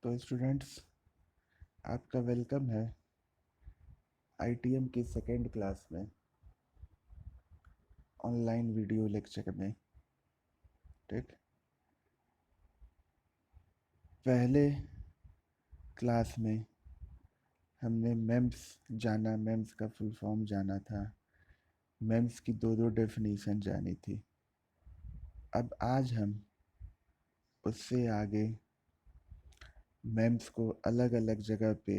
तो स्टूडेंट्स, आपका वेलकम है आईटीएम की सेकेंड क्लास में ऑनलाइन वीडियो लेक्चर में। ठीक, पहले क्लास में हमने मेम्स जाना, मेम्स का फुल फॉर्म जाना था, मेम्स की दो दो डेफिनेशन जानी थी। अब आज हम उससे आगे मेम्स को अलग अलग जगह पे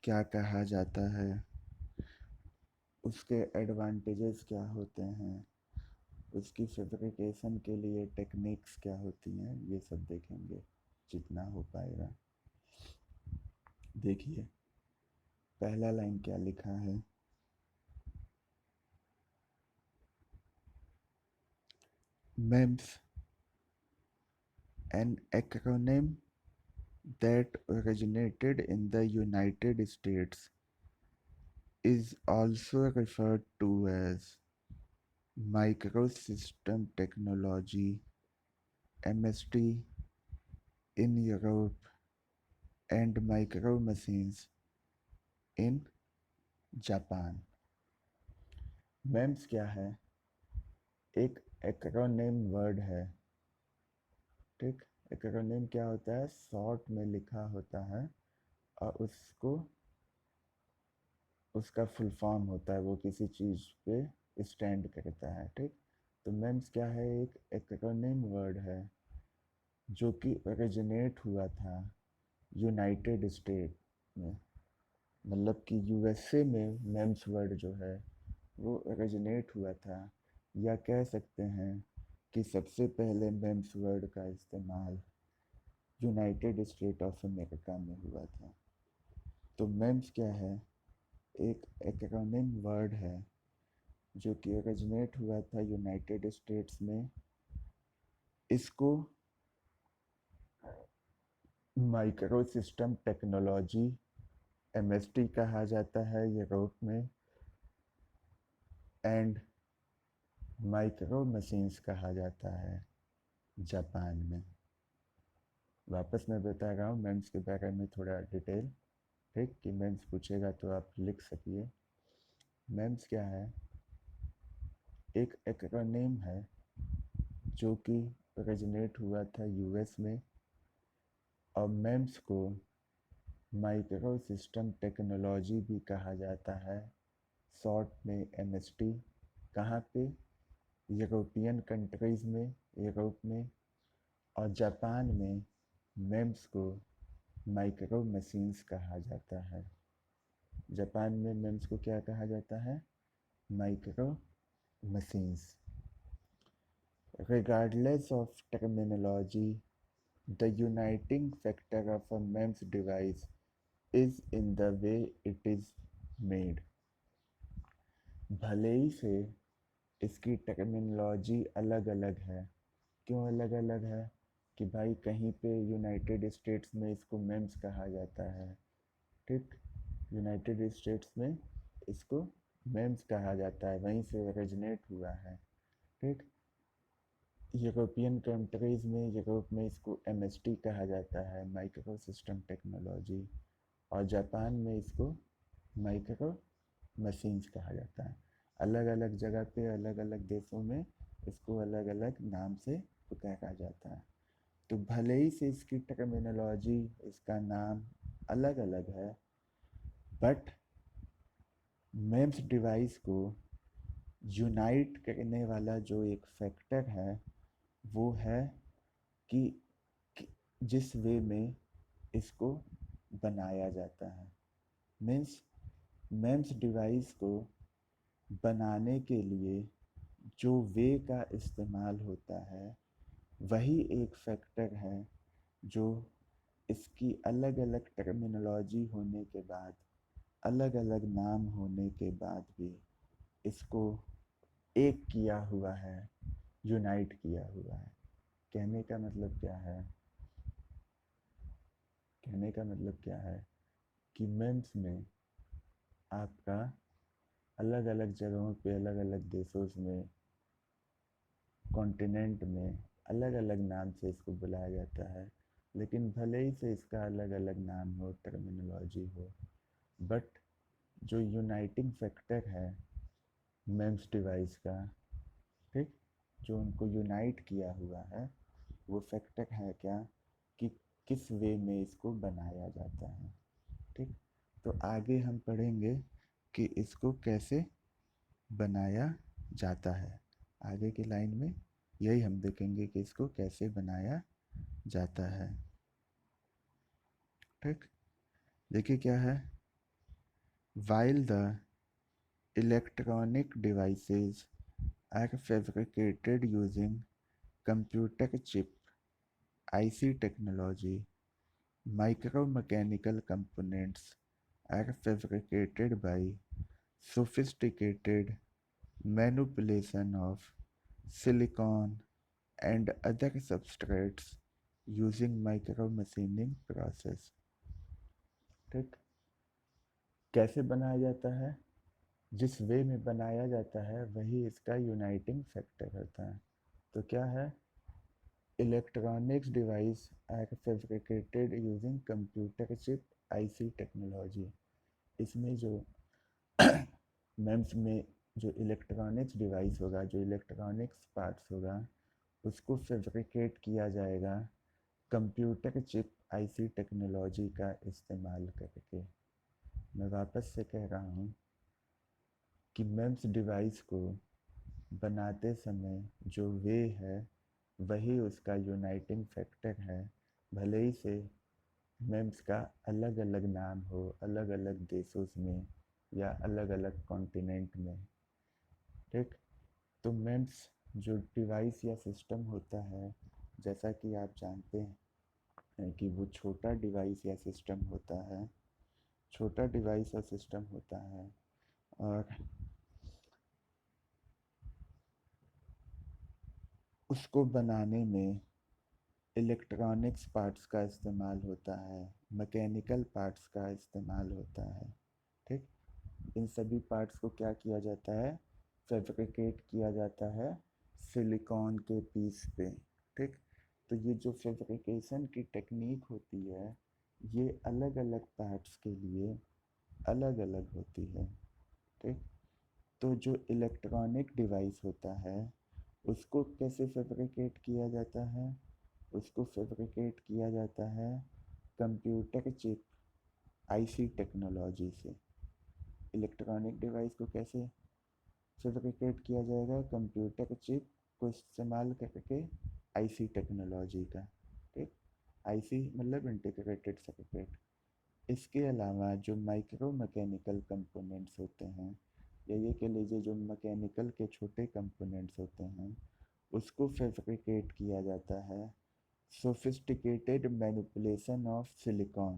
क्या कहा जाता है, उसके एडवांटेजेस क्या होते हैं, उसकी फेब्रिकेशन के लिए टेक्निक्स क्या होती हैं, ये सब देखेंगे जितना हो पाएगा। देखिए, पहला लाइन क्या लिखा है। MEMS, an acronym that originated in the United States, is also referred to as Microsystem Technology (MST) in Europe and Micro Machines in Japan. MEMS क्या है? एक एक्रोनिम वर्ड है। ठीक, एक्रोनिम क्या होता है? शॉर्ट में लिखा होता है और उसका फुल फॉर्म होता है, वो किसी चीज़ पे स्टैंड करता है। ठीक, तो मेम्स क्या है? एक एक्रोनिम वर्ड है जो कि ओरिजिनेट हुआ था यूनाइटेड स्टेट में, मतलब कि यूएसए में मेम्स वर्ड जो है वो ओरिजिनेट हुआ था, या कह सकते हैं कि सबसे पहले मेम्स वर्ड का इस्तेमाल यूनाइटेड स्टेट ऑफ अमेरिका में हुआ था। तो मेम्स क्या है? एक एक्रोनिम वर्ड है जो कि ओरिजिनेट हुआ था यूनाइटेड स्टेट्स में। इसको माइक्रो सिस्टम टेक्नोलॉजी एमएसटी कहा जाता है यूरोप में, एंड माइक्रो मशीन्स कहा जाता है जापान में। वापस मैं बता रहा हूँ मेम्स के बारे में थोड़ा डिटेल, ठीक, कि मेम्स पूछेगा तो आप लिख सकिए। मेम्स क्या है? एक एक्रोनिम है जो कि ओरिजिनेट हुआ था यूएस में, और मेम्स को माइक्रो सिस्टम टेक्नोलॉजी भी कहा जाता है, शॉर्ट में एमएसटी। कहाँ पे? यूरोपियन कंट्रीज़ में, यूरोप में। और जापान में मेम्स को माइक्रो मशीन्स कहा जाता है। जापान में मेम्स को क्या कहा जाता है? Micro machines. Regardless of terminology, the uniting factor of a MEMS device is in the way it is made. भले ही से इसकी टर्मिनोलॉजी अलग अलग है। क्यों अलग अलग है? कि भाई कहीं पे यूनाइटेड स्टेट्स में इसको मेम्स कहा जाता है, ठीक, यूनाइटेड स्टेट्स में इसको मेम्स कहा जाता है, वहीं से ओरिजिनेट हुआ है। ठीक, यूरोपियन कंट्रीज़ में, यूरोप में इसको एमएसटी कहा जाता है, माइक्रो सिस्टम टेक्नोलॉजी, और जापान में इसको माइक्रो मशीन्स कहा जाता है। अलग अलग जगह पे, अलग अलग देशों में इसको अलग अलग नाम से पुकारा जाता है। तो भले ही से इसकी टर्मिनोलॉजी, इसका नाम अलग अलग है, बट मेम्स डिवाइस को यूनाइट करने वाला जो एक फैक्टर है वो है कि जिस वे में इसको बनाया जाता है। मीन्स मेम्स डिवाइस को बनाने के लिए जो वे का इस्तेमाल होता है वही एक फैक्टर है जो इसकी अलग अलग टर्मिनोलॉजी होने के बाद, अलग अलग नाम होने के बाद भी इसको एक किया हुआ है, यूनाइट किया हुआ है। कहने का मतलब क्या है? कहने का मतलब क्या है कि मेम्स में आपका अलग अलग जगहों पे, अलग अलग देशों में, कॉन्टिनेंट में अलग अलग नाम से इसको बुलाया जाता है, लेकिन भले ही से इसका अलग अलग नाम हो, टर्मिनोलॉजी हो, बट जो यूनाइटिंग फैक्टर है मेम्स डिवाइस का, ठीक, जो उनको यूनाइट किया हुआ है वो फैक्टर है क्या, कि किस वे में इसको बनाया जाता है। ठीक, तो आगे हम पढ़ेंगे कि इसको कैसे बनाया जाता है। आगे की लाइन में यही हम देखेंगे कि इसको कैसे बनाया जाता है। ठीक, देखिए क्या है, while the electronic devices are fabricated using computer chip IC technology, micromechanical components are fabricated by sophisticated manipulation of silicon and other substrates using micro machining process। ठीक, कैसे बनाया जाता है, जिस वे में बनाया जाता है वही इसका यूनाइटिंग फैक्टर होता है। तो क्या है, electronics device are fabricated using computer chip IC technology. इसमें जो मेम्स में जो इलेक्ट्रॉनिक्स डिवाइस होगा, जो इलेक्ट्रॉनिक्स पार्ट्स होगा, उसको फैब्रिकेट किया जाएगा कंप्यूटर चिप आईसी टेक्नोलॉजी का इस्तेमाल करके। मैं वापस से कह रहा हूँ कि मेम्स डिवाइस को बनाते समय जो वे है वही उसका यूनाइटिंग फैक्टर है, भले ही से मेम्स का अलग अलग नाम हो, अलग अलग देशों में या अलग अलग कॉन्टिनेंट में। ठीक, तो मेम्स जो डिवाइस या सिस्टम होता है, जैसा कि आप जानते हैं कि वो छोटा डिवाइस या सिस्टम होता है, छोटा डिवाइस और सिस्टम होता है, और उसको बनाने में इलेक्ट्रॉनिक्स पार्ट्स का इस्तेमाल होता है, मैकेनिकल पार्ट्स का इस्तेमाल होता है। ठीक, इन सभी पार्ट्स को क्या किया जाता है, फैब्रिकेट किया जाता है सिलिकॉन के पीस पे। ठीक, तो ये जो फैब्रिकेशन की टेक्निक होती है ये अलग अलग पार्ट्स के लिए अलग अलग होती है। ठीक, तो जो इलेक्ट्रॉनिक डिवाइस होता है उसको कैसे फैब्रिकेट किया जाता है, उसको फैब्रिकेट किया जाता है कंप्यूटर चिप आईसी टेक्नोलॉजी से। इलेक्ट्रॉनिक डिवाइस को कैसे फैब्रिकेट किया जाएगा, कंप्यूटर चिप को इस्तेमाल करके आईसी टेक्नोलॉजी का। ठीक, आईसी मतलब इंटीग्रेटेड सर्किट। इसके अलावा जो माइक्रो मैकेनिकल कंपोनेंट्स होते हैं, या ये कह लीजिए जो मैकेनिकल के छोटे कंपोनेंट्स होते हैं, उसको फैब्रिकेट किया जाता है sophisticated manipulation of silicon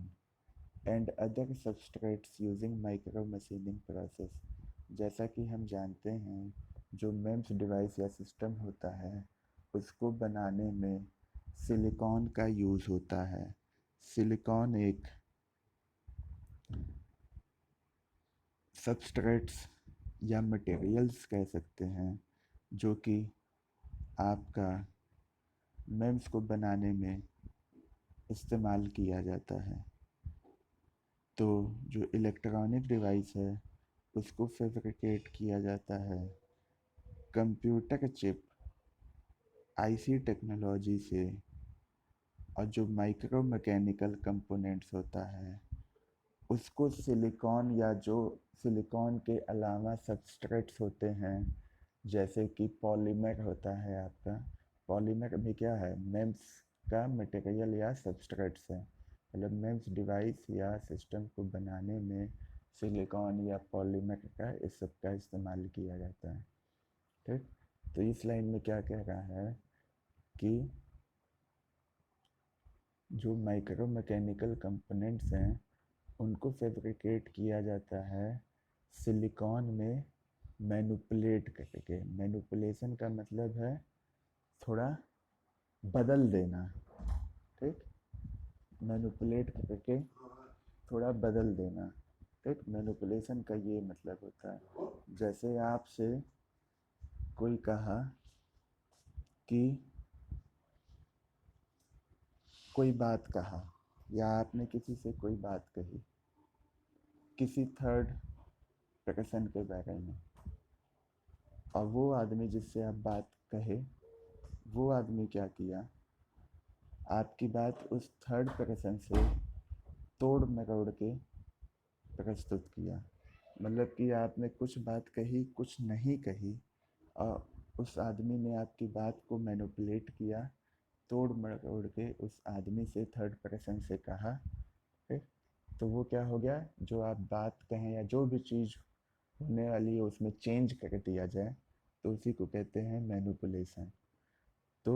and other substrates using micro machining process। जैसा कि हम जानते हैं जो मेम्स डिवाइस या सिस्टम होता है उसको बनाने में सिलिकॉन का यूज़ होता है। सिलिकॉन एक सबस्ट्रेट्स या मटेरियल्स कह सकते हैं जो कि आपका मेम्स को बनाने में इस्तेमाल किया जाता है। तो जो इलेक्ट्रॉनिक डिवाइस है उसको फैब्रिकेट किया जाता है कंप्यूटर चिप आईसी टेक्नोलॉजी से, और जो माइक्रो मैकेनिकल कंपोनेंट्स होता है उसको सिलिकॉन या जो सिलिकॉन के अलावा सबस्ट्रेट्स होते हैं, जैसे कि पॉलीमर होता है आपका। पॉलीमर भी क्या है, मेम्स का मटेरियल या सबस्ट्रेट्स है। मतलब मेम्स डिवाइस या सिस्टम को बनाने में सिलिकॉन या पॉलीमर का इस सब का इस्तेमाल किया जाता है। ठीक, तो इस लाइन में क्या कह रहा है कि जो माइक्रो मैकेनिकल कंपोनेंट्स हैं उनको फैब्रिकेट किया जाता है सिलिकॉन में मैनिपुलेट करके। मैनिपुलेशन का मतलब है थोड़ा बदल देना। ठीक, मैनिपुलेट करके थोड़ा बदल देना। ठीक, मैनिपुलेशन का ये मतलब होता है, जैसे आपसे कोई कहा कि कोई बात कहा या आपने किसी से कोई बात कही किसी थर्ड पर्सन के बारे में, और वो आदमी जिससे आप बात कहे, वो आदमी क्या किया, आपकी बात उस थर्ड पर्सन से तोड़ मरोड़ के प्रस्तुत किया। मतलब कि आपने कुछ बात कही, कुछ नहीं कही, और उस आदमी ने आपकी बात को मैनिपुलेट किया, तोड़ मरोड़ के उस आदमी से, थर्ड पर्सन से कहा। ठीक, तो वो क्या हो गया, जो आप बात कहें या जो भी चीज़ होने वाली है उसमें चेंज कर दिया जाए, तो उसी को कहते हैं मैनिपुलेशन। तो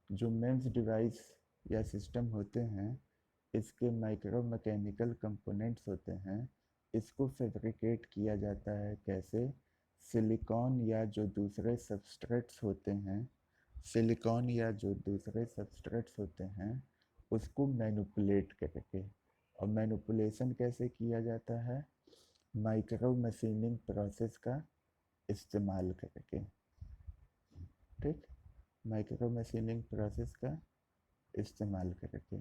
जो मेम्स डिवाइस या सिस्टम होते हैं, इसके माइक्रो मैकेनिकल कंपोनेंट्स होते हैं। इसको फैब्रिकेट किया जाता है कैसे, सिलिकॉन या जो दूसरे सबस्ट्रेट्स होते हैं, सिलिकॉन या जो दूसरे सबस्ट्रेट्स होते हैं उसको मैनिपुलेट करके। और मैनिपुलेशन कैसे किया जाता है, माइक्रो मशीनिंग प्रोसेस का इस्तेमाल करके। ठीक, माइक्रो मशीनिंग प्रोसेस का इस्तेमाल करके।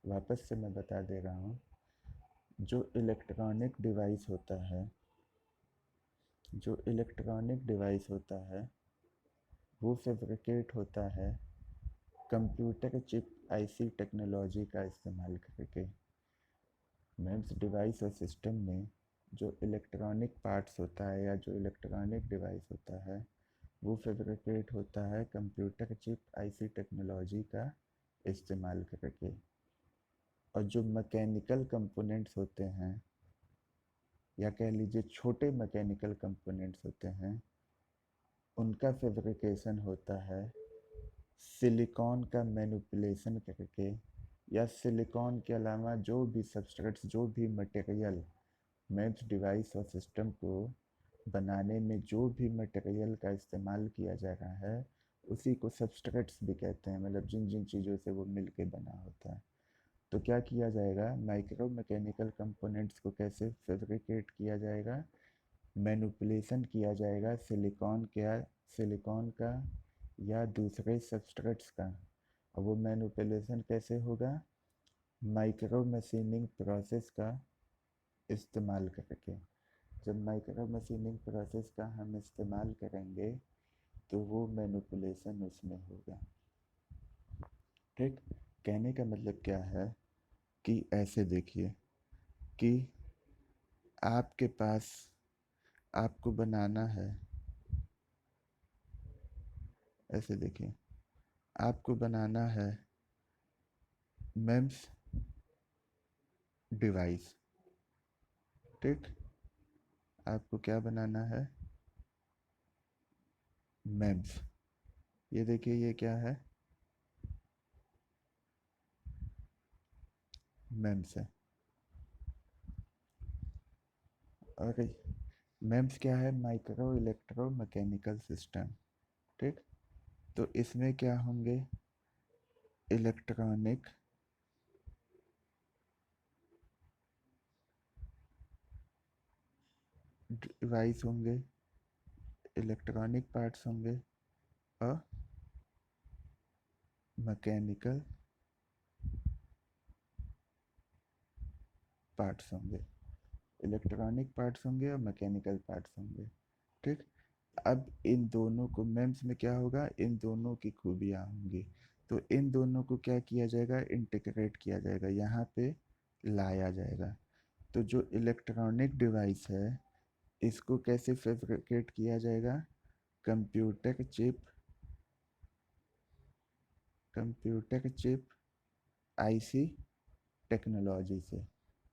वापस से मैं बता दे रहा हूँ, जो इलेक्ट्रॉनिक डिवाइस होता है, जो इलेक्ट्रॉनिक डिवाइस होता है वो फैब्रिकेट होता है कंप्यूटर चिप आईसी टेक्नोलॉजी का इस्तेमाल करके। मेम्स डिवाइस और सिस्टम में जो इलेक्ट्रॉनिक पार्ट्स होता है या जो इलेक्ट्रॉनिक डिवाइस होता है वो फैब्रिकेट होता है कंप्यूटर चिप आईसी टेक्नोलॉजी का इस्तेमाल करके। और जो मैकेनिकल कंपोनेंट्स होते हैं, या कह लीजिए छोटे मैकेनिकल कंपोनेंट्स होते हैं, उनका फैब्रिकेशन होता है सिलिकॉन का मैनिपुलेशन करके, या सिलिकॉन के अलावा जो भी सबस्ट्रेट्स, जो भी मटेरियल मेम्स डिवाइस और सिस्टम को बनाने में जो भी मटेरियल का इस्तेमाल किया जा रहा है उसी को सबस्ट्रेट्स भी कहते हैं। मतलब जिन जिन चीज़ों से वो मिल के बना होता है। तो क्या किया जाएगा, माइक्रो मैकेनिकल कंपोनेंट्स को कैसे फैब्रिकेट किया जाएगा, मैनिपुलेशन किया जाएगा सिलिकॉन का या दूसरे सबस्ट्रेट्स का। और वो मैनिपुलेशन कैसे होगा, माइक्रो मशीनिंग प्रोसेस का इस्तेमाल करके। जब माइक्रो मशीनिंग प्रोसेस का हम इस्तेमाल करेंगे तो वो मैनिपुलेशन उसमें होगा। ठीक, कहने का मतलब क्या है कि ऐसे देखिए कि आपके पास, आपको बनाना है, ऐसे देखिए आपको बनाना है मेम्स डिवाइस। ठीक, आपको क्या बनाना है, मेम्स। ये देखिए ये क्या है, मेम्स है। और मेम्स क्या है, माइक्रो इलेक्ट्रो मैकेनिकल सिस्टम। ठीक, तो इसमें क्या होंगे, इलेक्ट्रॉनिक डिवाइस होंगे, इलेक्ट्रॉनिक पार्ट्स होंगे और मैकेनिकल पार्ट्स होंगे। इलेक्ट्रॉनिक पार्ट्स होंगे और मैकेनिकल पार्ट्स होंगे। ठीक, अब इन दोनों को, मेम्स में क्या होगा, इन दोनों की खूबियाँ होंगी। तो इन दोनों को क्या किया जाएगा, इंटीग्रेट किया जाएगा, यहाँ पे लाया जाएगा। तो जो इलेक्ट्रॉनिक डिवाइस है इसको कैसे फैब्रिकेट किया जाएगा, computer chip, computer chip IC technology से।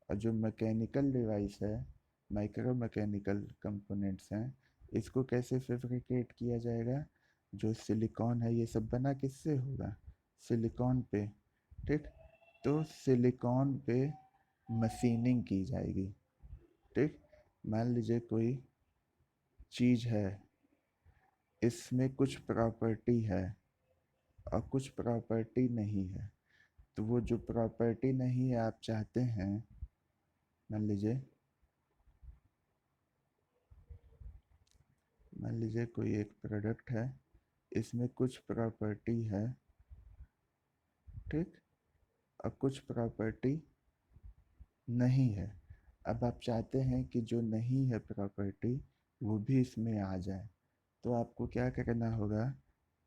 और जो मैकेनिकल डिवाइस है, माइक्रो मैकेनिकल कंपोनेंट्स हैं, इसको कैसे फैब्रिकेट किया जाएगा, जो सिलिकॉन है ये सब बना किससे होगा, सिलिकॉन पे। ठीक, तो सिलिकॉन पे मशीनिंग की जाएगी। ठीक, मान लीजिए कोई चीज़ है, इसमें कुछ प्रॉपर्टी है और कुछ प्रॉपर्टी नहीं है। तो वो जो प्रॉपर्टी नहीं है आप चाहते हैं, मान लीजिए कोई एक प्रोडक्ट है, इसमें कुछ प्रॉपर्टी है। ठीक, और कुछ प्रॉपर्टी नहीं है। अब आप चाहते हैं कि जो नहीं है प्रॉपर्टी वो भी इसमें आ जाए, तो आपको क्या करना होगा,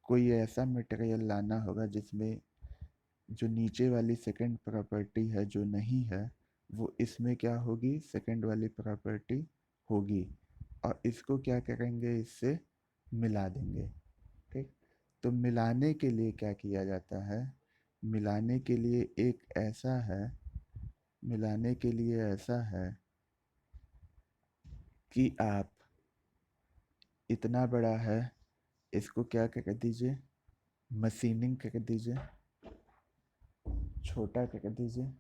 कोई ऐसा मटेरियल लाना होगा जिसमें जो नीचे वाली सेकंड प्रॉपर्टी है जो नहीं है वो इसमें क्या होगी, सेकंड वाली प्रॉपर्टी होगी, और इसको क्या करेंगे, इससे मिला देंगे। ठीक। तो मिलाने के लिए क्या किया जाता है, मिलाने के लिए एक ऐसा है, मिलाने के लिए ऐसा है कि आप इतना बड़ा है, इसको क्या कर दीजिए, मशीनिंग कर दीजिए, छोटा कर दीजिए,